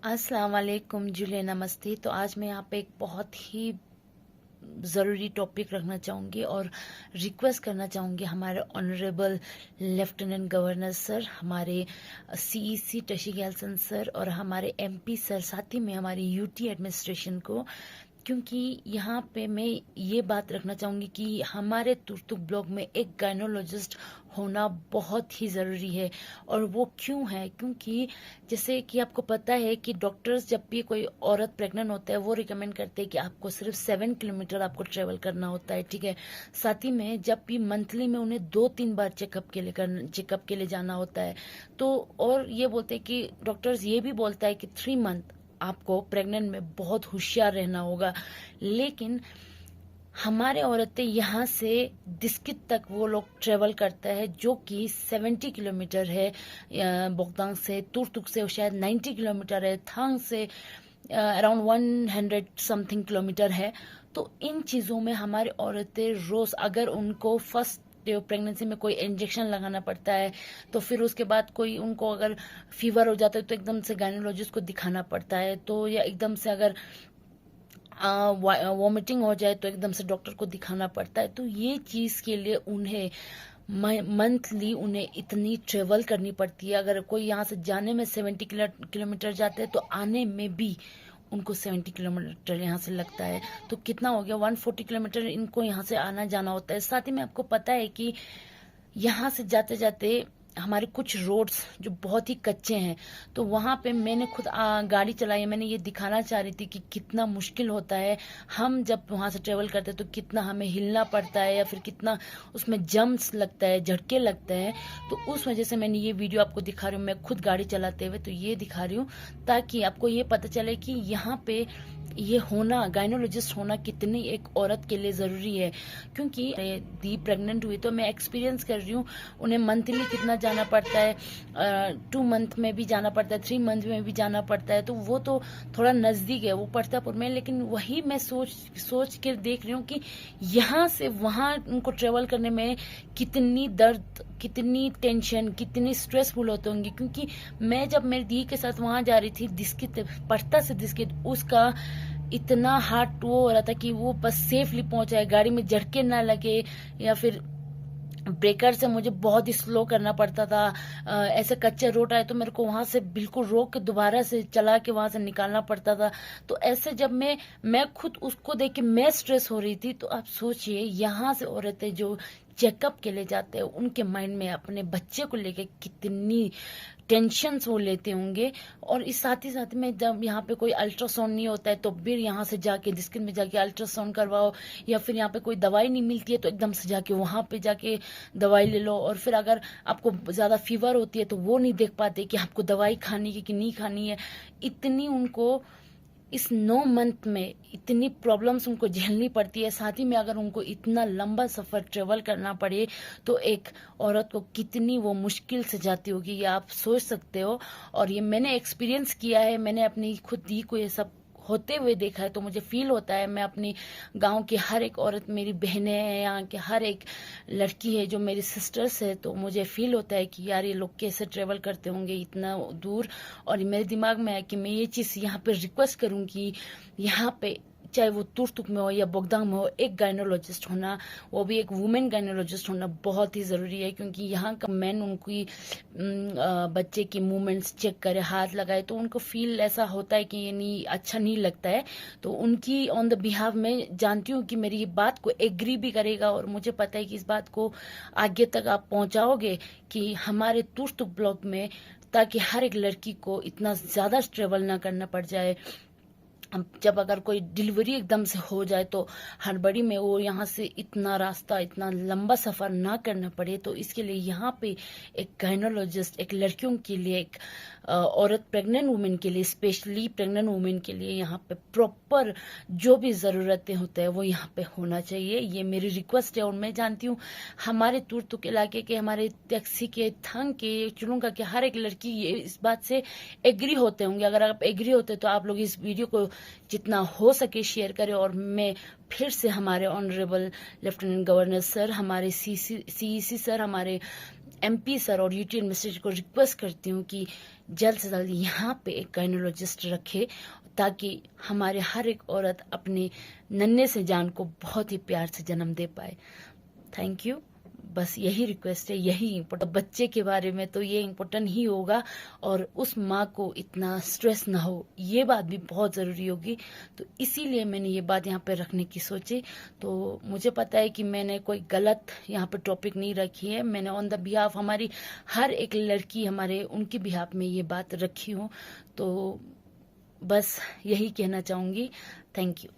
अस्सलाम वालेकुम जुले नमस्ते। तो आज मैं यहाँ पे एक बहुत ही ज़रूरी टॉपिक रखना चाहूँगी और रिक्वेस्ट करना चाहूँगी हमारे ऑनरेबल लेफ्टिनेंट गवर्नर सर, हमारे सीईसी टशी गैल्सन सर और हमारे एमपी सर, साथ ही में हमारी यूटी एडमिनिस्ट्रेशन को, क्योंकि यहाँ पे मैं ये बात रखना चाहूँगी कि हमारे तुर्तुक ब्लॉक में एक गायनोलॉजिस्ट होना बहुत ही ज़रूरी है। और वो क्यों है? क्योंकि जैसे कि आपको पता है कि डॉक्टर्स जब भी कोई औरत प्रेग्नेंट होता है वो रिकमेंड करते हैं कि आपको सिर्फ 7 किलोमीटर आपको ट्रेवल करना होता है, ठीक है। साथ ही में जब भी मंथली में उन्हें 2-3 बार चेकअप के लिए जाना होता है। तो और ये बोलते हैं कि डॉक्टर्स ये भी बोलता है कि 3 मंथ आपको प्रेग्नेंट में बहुत होशियार रहना होगा। लेकिन हमारे औरतें यहाँ से दिस्कित तक वो लोग ट्रेवल करता है, जो कि 70 किलोमीटर है। बोगदांग से तुर्तुक से शायद 90 किलोमीटर है। थांग से अराउंड 100 समथिंग किलोमीटर है। तो इन चीज़ों में हमारी औरतें रोज़, अगर उनको फर्स्ट प्रेगनेंसी में कोई इंजेक्शन लगाना पड़ता है, तो फिर उसके बाद कोई उनको अगर फीवर हो जाता है तो एकदम से गायनोलॉजिस्ट को दिखाना पड़ता है। तो या एकदम से अगर वॉमिटिंग हो जाए तो एकदम से डॉक्टर को दिखाना पड़ता है। तो ये चीज़ के लिए उन्हें मंथली उन्हें इतनी ट्रेवल करनी पड़ती है। अगर कोई यहाँ से जाने में 70 किलोमीटर जाते हैं तो आने में भी उनको 70 किलोमीटर यहाँ से लगता है। तो कितना हो गया? 140 किलोमीटर इनको यहाँ से आना जाना होता है। साथ ही में आपको पता है कि यहाँ से जाते जाते हमारे कुछ रोड्स जो बहुत ही कच्चे हैं, तो वहाँ पे मैंने खुद गाड़ी चलाई है। मैंने ये दिखाना चाह रही थी कि कितना मुश्किल होता है। हम जब वहाँ से ट्रेवल करते हैं तो कितना हमें हिलना पड़ता है, या फिर कितना उसमें जम्प्स लगता है, झटके लगते हैं। तो उस वजह से मैंने ये वीडियो आपको दिखा रही हूँ, मैं खुद गाड़ी चलाते हुए तो ये दिखा रही हूँ, ताकि आपको ये पता चले कि यहाँ पे ये होना, गायनोलॉजिस्ट होना कितनी एक औरत के लिए ज़रूरी है। क्योंकि दी प्रेग्नेंट हुई तो मैं एक्सपीरियंस कर रही हूँ, उन्हें मंथली कितना जाना पड़ता है, 2 मंथ में भी जाना पड़ता है, 3 मंथ में भी जाना पड़ता है। तो वो तो थोड़ा नज़दीक है, वो प्रतापपुर में। लेकिन वही मैं सोच कर देख रही हूँ कि यहाँ से वहाँ उनको ट्रेवल करने में कितनी दर्द, कितनी टेंशन, कितनी स्ट्रेसफुल होते होंगी। क्योंकि मैं जब मेरी दी के साथ वहाँ जा रही थी, दिस्कित पड़ता से दिस्कित, उसका इतना हार्ट वो हो रहा था कि वो बस सेफली पहुंचाए, गाड़ी में झटके ना लगे, या फिर ब्रेकर से मुझे बहुत ही स्लो करना पड़ता था। ऐसे कच्चे रोड आए तो मेरे को वहां से बिल्कुल रोक के दोबारा से चला के वहां से निकालना पड़ता था। तो ऐसे जब मैं खुद उसको देख के मैं स्ट्रेस हो रही थी। तो आप सोचिए, यहाँ से औरतें जो चेकअप के लिए जाते हैं, उनके माइंड में अपने बच्चे को लेके कितनी टेंशन वो लेते होंगे। और इस साथ ही में जब यहाँ पे कोई अल्ट्रासाउंड नहीं होता है तो फिर यहाँ से जाके डिस्किन में जाके अल्ट्रासाउंड करवाओ, या फिर यहाँ पे कोई दवाई नहीं मिलती है तो एकदम से जाके वहाँ पे जाके दवाई ले लो। और फिर अगर आपको ज़्यादा फीवर होती है तो वो नहीं देख पाते कि आपको दवाई खानी है कि नहीं खानी है। इतनी उनको इस 9 मंथ में इतनी प्रॉब्लम्स उनको झेलनी पड़ती है। साथ ही में अगर उनको इतना लंबा सफ़र ट्रेवल करना पड़े तो एक औरत को कितनी वो मुश्किल से जाती होगी, ये आप सोच सकते हो। और ये मैंने एक्सपीरियंस किया है, मैंने अपनी खुद दी को ये सब होते हुए देखा है। तो मुझे फील होता है, मैं अपनी गांव की हर एक औरत, मेरी बहनें हैं, यहाँ के हर एक लड़की है जो मेरी सिस्टर्स है, तो मुझे फील होता है कि यार ये लोग कैसे ट्रेवल करते होंगे इतना दूर। और मेरे दिमाग में है कि मैं ये चीज़ यहाँ पे रिक्वेस्ट करूँगी, यहाँ पे चाहे वो तुर्तुक में हो या बोगदांग में हो, एक गायनोलॉजिस्ट होना, वो भी एक वुमेन गायनोलॉजिस्ट होना बहुत ही ज़रूरी है। क्योंकि यहाँ का मैन उनकी बच्चे की मूवमेंट्स चेक करे, हाथ लगाए, तो उनको फील ऐसा होता है कि ये नहीं, अच्छा नहीं लगता है। तो उनकी ऑन द बिहाफ में जानती हूँ कि मेरी बात को एग्री भी करेगा, और मुझे पता है कि इस बात को आगे तक आप पहुँचाओगे कि हमारे तुर्तुक ब्लॉक में, ताकि हर एक लड़की को इतना ज़्यादा ट्रेवल ना करना पड़ जाए। जब अगर कोई डिलीवरी एकदम से हो जाए तो हड़बड़ी में वो यहाँ से इतना रास्ता, इतना लंबा सफ़र ना करना पड़े। तो इसके लिए यहाँ पे एक गायनोलॉजिस्ट, एक लड़कियों के लिए, एक औरत प्रेग्नेंट वुमेन के लिए, स्पेशली प्रेग्नेंट वुमेन के लिए यहाँ पे प्रॉपर जो भी ज़रूरतें होते हैं वो यहाँ पे होना चाहिए। ये मेरी रिक्वेस्ट है। और मैं जानती हूँ हमारे तुर्तुक इलाके के, हमारे टैक्सी के, थंग के, चुलुंगा के हर एक लड़की ये इस बात से एग्री होते होंगे। अगर आप एग्री होते तो आप लोग इस वीडियो को जितना हो सके शेयर करें। और मैं फिर से हमारे ऑनरेबल लेफ्टिनेंट गवर्नर सर, हमारे सीईसी सर, हमारे एमपी सर और यूटी एडमिनिस्ट्रेशन को रिक्वेस्ट करती हूँ कि जल्द से जल्द यहाँ पे एक गायनोलॉजिस्ट रखे, ताकि हमारे हर एक औरत अपने नन्हे से जान को बहुत ही प्यार से जन्म दे पाए। Thank you. बस यही रिक्वेस्ट है, यही इम्पोर्टेंट। बच्चे के बारे में तो ये इम्पोर्टेंट ही होगा, और उस माँ को इतना स्ट्रेस ना हो, ये बात भी बहुत ज़रूरी होगी। तो इसीलिए मैंने ये बात यहाँ पे रखने की सोची। तो मुझे पता है कि मैंने कोई गलत यहाँ पे टॉपिक नहीं रखी है, मैंने ऑन द बिहाफ हमारी हर एक लड़की, हमारे उनकी बिहाफ में ये बात रखी हूँ। तो बस यही कहना चाहूँगी। Thank you.